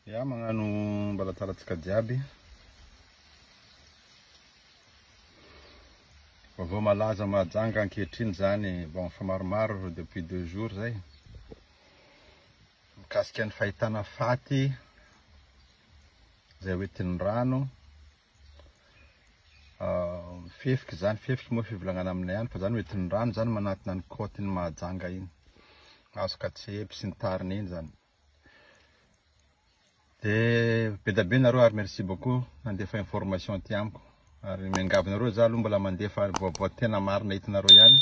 Ya magnano mbalataratsika jiaby. Vaovao malaza mahajanga ankehitriny zany bon fa maromaro depuis 2 jours zay. Mikasika ny fahitana faty zay hoentin'ny rano. Fifiky zany, fifiky moa fivolagnana aminay any fa zany hoentin'ny rano zany manatona ny kôtiny mahajanga iny. Azo katsepy sy ny tariny iny zany. De be da be nareo ary merci beaucoup nandefa information ty amiko. Ary miangavinareo za aloha mbola mandefa vaovao tena marina hitanareo ihany.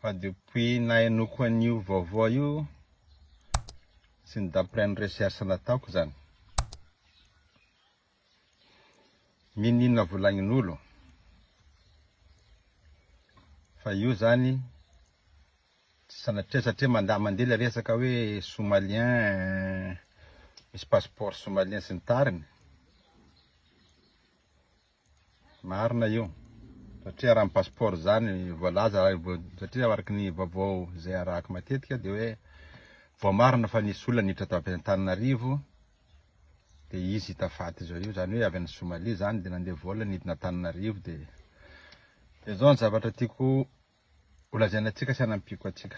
Fa depuis nahenoko an'io vaovao io sy ny d'après ny recherche nataoko zany. Mininona volagnin'olo. Fa io zany satria mandeha le resaka hoe somalien, misy passeport somalien sy ny tariny. Marina io. Satria raha passeport zany voalaza satria araky ny vaovao zay arahako matetika de hoe vao marina fa nisy olona niditra tato Antananarivo de izy hita faty zao io zany hoe avy any Somalia zany de nandeha vola nidina Antananarivo de zao ny zavatra tiako olazaina atsika sy hanampiko atsika.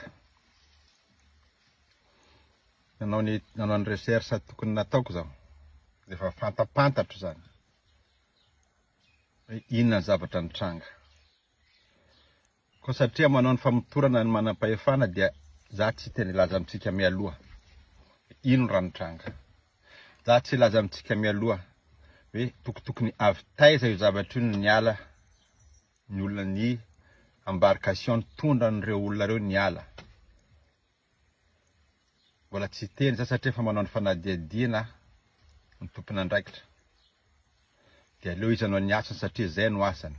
Nanao ny recherche tokony nataoko zao de fa fantapantatro zany. Inona ny zavatra nitranga. Ko satria manao ny famotorana ny manam-pahefana dia za tsy tena ilaza amintsika mialoha. Ino raha nitranga. Za tsy ilaza amintsika mialoha hoe tokotokony avy taiza io zavatra io niala ny olona ny embarcation tondra an'ireo olona reo niala. Mbola tsy teny za satria fa manao ny fanadihadiana ny tompony andraikitra. De aleo izy anao ny asany satria zay no asany.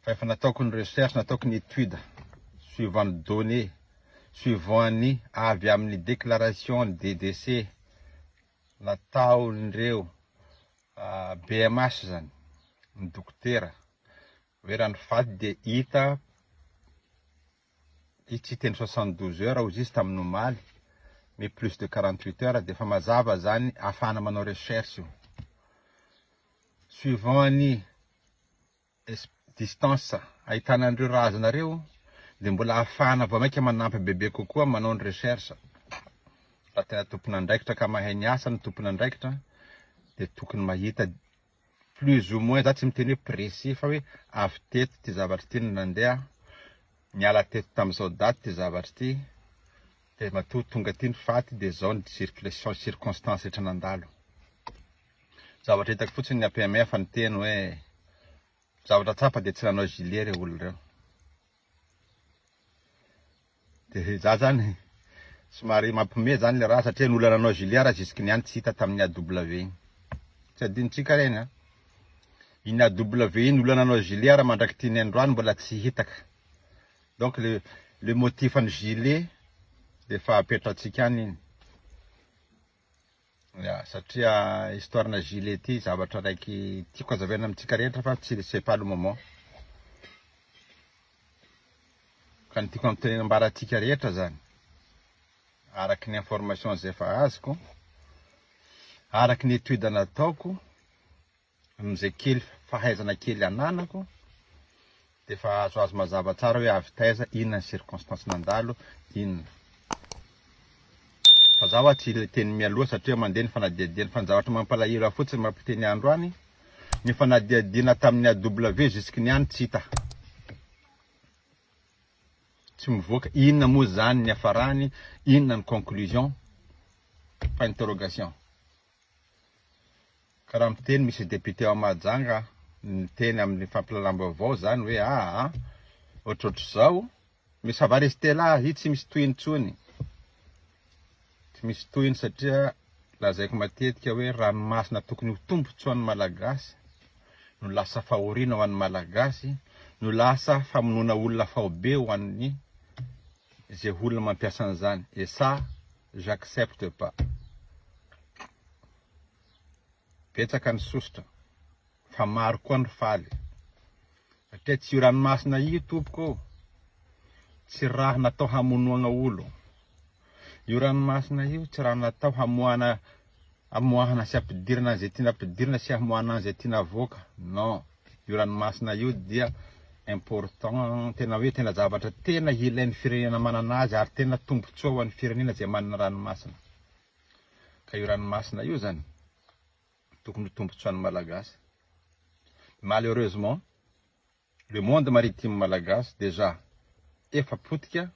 Fa efa nataoko ny recherche, nataoko ny étude suivant ny données, suivant ny avy amin'ny déclaration de décès nataon'ireo BMH zany, ny dokotera. Hoe raha ny faty de hita tsy teny 72 heures ou juste tamin'ny omaly, mais plus de 48 heures de fa mazava zany afana manao recherche io. Suivant ny distance ahitana an'ireo razanareo de mbola afana vao maika manampy bebe kokoa manao ny recherche. Raha tena tompony andraikitra ka mahay ny asa ny tompony andraikitra de tokony mahita plus ou moins, za tsy miteny hoe précis fa hoe avy teto ty zavatra ty nandeha niala teto tamin'izao daty ty zavatra ty de matoa tonga ty ny faty de zao ny circonstance rehetra nandalo. Zavatra hitako fotsiny ny APMF ny teny hoe zavatra tsapa de tsy nanao gilet reo olo reo. De za zany somary mampime zany le raha satria n'olona nanao gilet raha jusque niany tsy hita tamin'ny AW igny. Tsy adinitsika reny a. Iny AW iny olona nanao gilet raha mandraky tiny androany mbola tsy hitaka. Donc le motif ny gilet de fa apetratsika any iny. Ya, satria histoire na gilet ty zavatra raiky tiako azavena amintsika rehetra fa tsy c'est pas le moment. Ka ny tiako amtenena ambaratsika rehetra zany. Araky ny information zay fa azoko, araky ny étude nataoko, amizay kely fahaizana kely ananako, de fa azo mazava tsara hoe avy taiza, inona ny circonstance nandalo, inona. Fa zaho tsy le teny mialoha satria mandeha ny fanadihadiana fa ny zavatra mampalahelo fotsiny mampiteny androany, ny fanadihadiana tamin'ny AW jusque niany tsy hita. Tsy mivoaka inona moa zany ny afarany, inona ny conclusion, fa interrogation. Karaha miteny misy député ao Mahajanga niteny amin'ny fampilalam-baovao zany hoe ohatrohatro zao, mais ça va rester là, io tsy misy tohiny intsony. Tsy misy tohiny satria lazaiko matetika hoe ranomasina tokony ho tombontsoa an'ny malagasy, no lasa fahoriana ho an'ny malagasy, no lasa famonoana olona faobe ho an'ny zay olona mampiasa an'izany. Et ça, j'accepte pas. Betsaka ny sositra, fa maro koa ny faly. Satria tsy io ranomasina io tompoko, tsy raha natao hamonoana olo. io ranomasina io tsy raha natao hamoahana sy ampidirana zay tiana ampidirana sy hamoahana zay tiana avoaka. Non, io ranomasina io dia important, tena hoe tena zavatra tena ilain'ny firenena manana azy ary tena tombontsoa ho an'ny firenena zay manana ranomasina. Ka io ranomasina io zany tokony tombontsoa an'ny malagasy. Malheureusement, le monde maritime malagasy déjà efa potika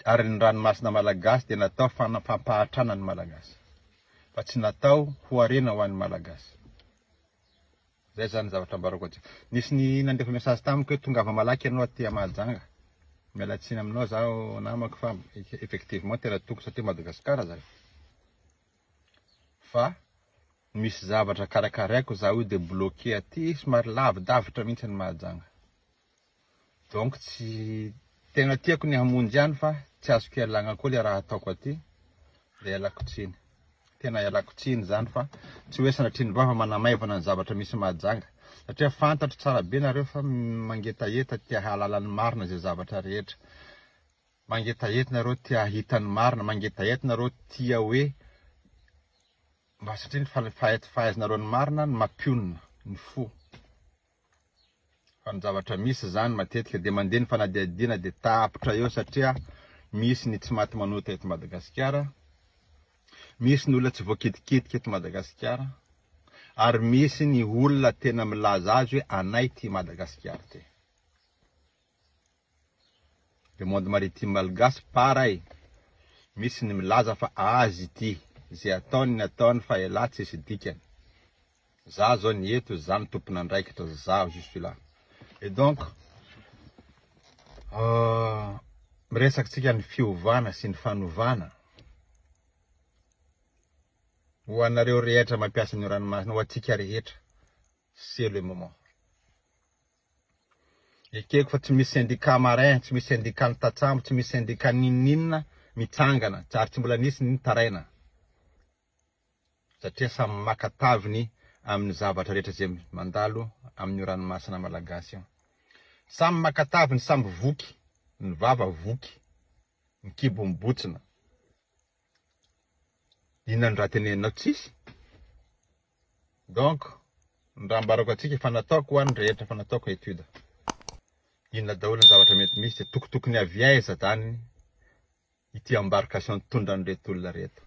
ary ny ranomasina malagasy dia natao fampahatrana ny malagasy fa tsy natao ho arena ho an'ny malagasy. Zay zany zavatra ambarako atsika. Nisy ny nandefa message tamiko hoe tongava malaky ianao aty Mahajanga. Miala tsiny aminao zaho namako fa effectivement tena tokony satria Madagasikara zay. Fa misy zavatra karakaraiko zaho io de bloqué aty somary lavidavitra mihitsy ny Mahajanga. Donc tsy tena tiako ny hamonjy ihany fa tsy azoko ialagna koa le raha ataoko aty. Le ialako tsiny. Tena ialako tsiny zany fa tsy hoe sanatria ny vava manamaivana ny zavatra misy Mahajanga. Satria fantatro tsara be nareo fa mangetaeta tia halala ny marina zay zavatra rehetra. Mangetaeta nareo tia hita ny marina, mangetaeta nareo tia hoe mba satria ny fahaizanareo ny marina ny mampionona, ny fo. Fa ny zavatra misy zany matetika dia mandeha ny fanadihadiana dia tapitra eo satria misy ny tsy maty manota eto Madagasikara, misy ny olona tsy voakitikitika eto Madagasikara, ary misy ny olona tena milaza azy hoe anay ty Madagasikara ty. Le monde maritime malgasy pareil, misy ny milaza fa azy ty, zay ataony fa ela tsy isy dikany. Za zao ny eto, za ny tompon'andraikitra, za je suis là. Et donc, miresaky tsika ny fiovana sy ny fanovana. Ho anareo rehetra mampiasa ny ranomasina, ho atsika rehetra, c'est le moment. Ekeko fa tsy misy syndicat marin, tsy misy syndicat ny tatsambo, tsy misy syndicat ninina mitsangana, tsary tsy mbola nisy ny taraina. Satria samy makataviny amin'ny zavatra rehetra zay mandalo amin'ny ranomasina malagasy io. Samy makataviny, samy voky, ny vava voky, ny kibo mibotsina. Inona ny raha tenenao tsisy? Donc, ny raha ambarako atsika fa nataoko ho an'ny rehetra, fa nataoko etude. Inona daholo ny zavatra mety misy dia tokotokony aviaiza zany ity embarcation tondra an'ireto olona reto.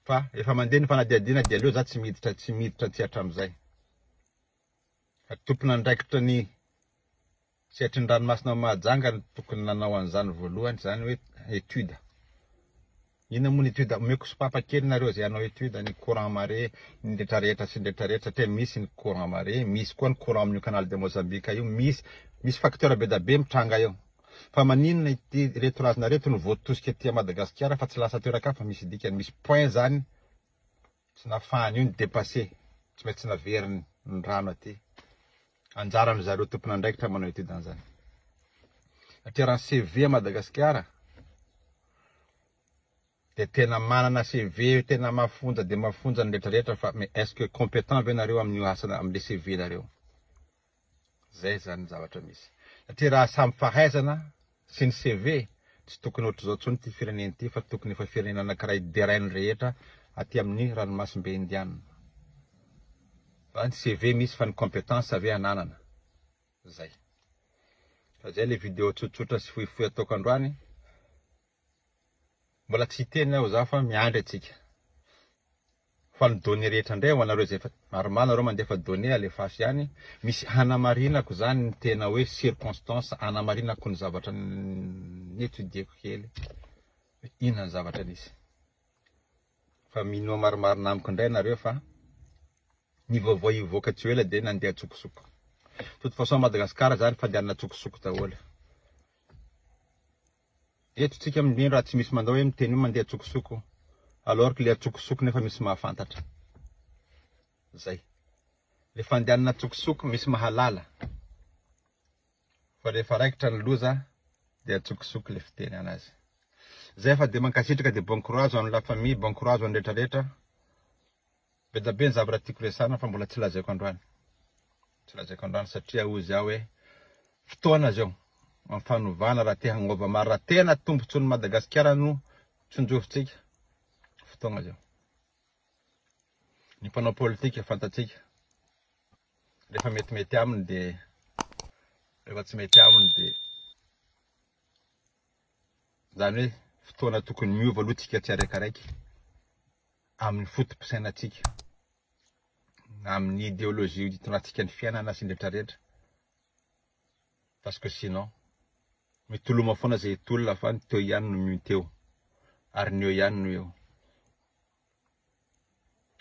Fa efa mandeha ny fanadihadiana dia aleo za tsy miditra tsy hatramin'izay. Tompon'andraikitra ny sehatry ny ranomasina Mahajanga ny tokony nanao an'izany voalohany, zany hoe etude. Inona moa ny etude? Omeko sopapa kely nareo zay anao etude ny courant marée, ny rehetrarehetra sy ny rehetrarehetra satria misy ny courant marée, misy koa ny courant amin'ny canal de Mozambique io, misy facteur be da be mitranga eo. Fa maninona ity reto razana reto ny voatosika ety Madagasikara fa tsy lasa toeraka fa misy dikany, misy point zany tsy nafahany io ny dépasser, tsy maintsy naveriny ny rano aty. Anjaran'ny zareo tompon'andraikitra manao etude an'izany. Satria raha CV Madagasikara dia tena manana CV tena mafonja dia mafonja ny rehetrarehetra fa mais est-ce que compétent ve nareo amin'ny asana amin'ny CV nareo? Zay zany zavatra misy. Satria raha samy fahaizana sy ny CV tsy tokony ohatry zao tsony ty firenena ity fa tokony efa firenena anankiray derainy rehetra aty amin'ny ranomasimbe indianina. Fa ny CV misy fa ny compétence ave ananana. Zay. Fa zay le vidéo tsotsotra sy fohifohy ataoko androany. Mbola tsy hiteny aho za fa miandry atsika. Fa ny données rehetra indray ho anareo zay fa maromaro nareo mandefa données alefasy ihany. Misy hanamarinako zany ny tena hoe circonstance, hanamarinako ny zavatra étudieko kely. Inona ny zavatra nisy. Fa mino maromaro namako indray nareo fa ny vaovao ivoaka tsy ela dia nandeha tsokosoko. De toute façon Madagasikara zany fandehanana tsokosoko daholo. Eto tsika amin'ny raha tsy misy mandao hoe miteny hoe mandeha tsokosoko, alors que le tsokosoko nefa misy mahafantatra. Zay. Le fandehanana tsokosoko misy mahalala. Fa rehefa raikitra ny loza dia tsokosoko le fiteny anazy. Zay fa dia mankasitraka dia bon courage amin'ny la famille, bon courage amin'ny rehetrarehetra. Be da be ny zavatra tiako resana fa mbola tsy lazaiko androany. Tsy lazaiko androany satria hozy aho hoe fotoana zao. amin'ny fanovana raha te hagnova maro raha tena tombontsoan'ny Madagasikara no tsonjofintsika fotoagna zao. Ny mpanao politika fantatsika rehefa metimety aminy dia rehefa tsy mety aminy dia zany hoe fotoana tokony miova aloha tsika tsiraikaraiky amin'ny fotom-pisainantsika, amin'ny idéologie hitondratsika ny fiainana sy ny rehetrarehetra. Parce que sinon mitoloma foana zay tolona fa ny teo ihany no miteo ary ny eo ihany no eo.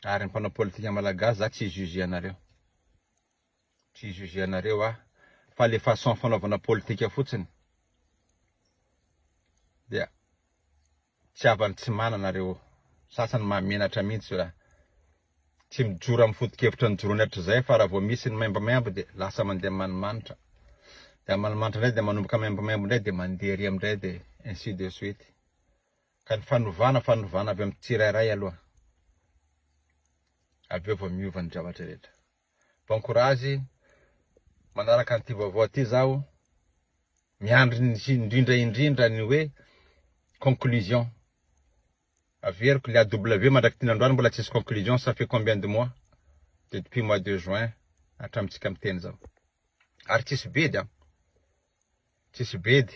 Ary ny mpanao politika malagasy za tsy juge anareo. Tsy juge anareo fa le façon fanaovana politika fotsiny dia tsy avany tsy mana anareo. Sasany mamenatra mihitsy tsy mijoro amin'ny foto-kevitra ny jorony ohatra zay fa raha vao misy ny maimbomaimbo dia lasa mandeha manimanitra. Dia manimanitra indray dia manomboka maimbomaimbo indray dia mandeha ery amindray dia ainsi de suite. Ka ny fanovana avy amin'ny tsirairay aloha. Avy eo vao miova ny zavatra rehetra. Bon courage. Manaraka an'ity vaovao ity zaho miandry indrindra ny hoe conclusion. Averiko le AW mandraky ty nandroany mbola tsisy conclusion, ça fait combien de mois? Depuis mois de juin hatramintsika miteny zao. Ary tsisy bedy tsisy bedy.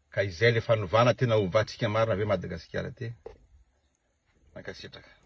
Ka izay le fanovana tena hovatsika marina ve Madagasikara ty. Mankasitraka.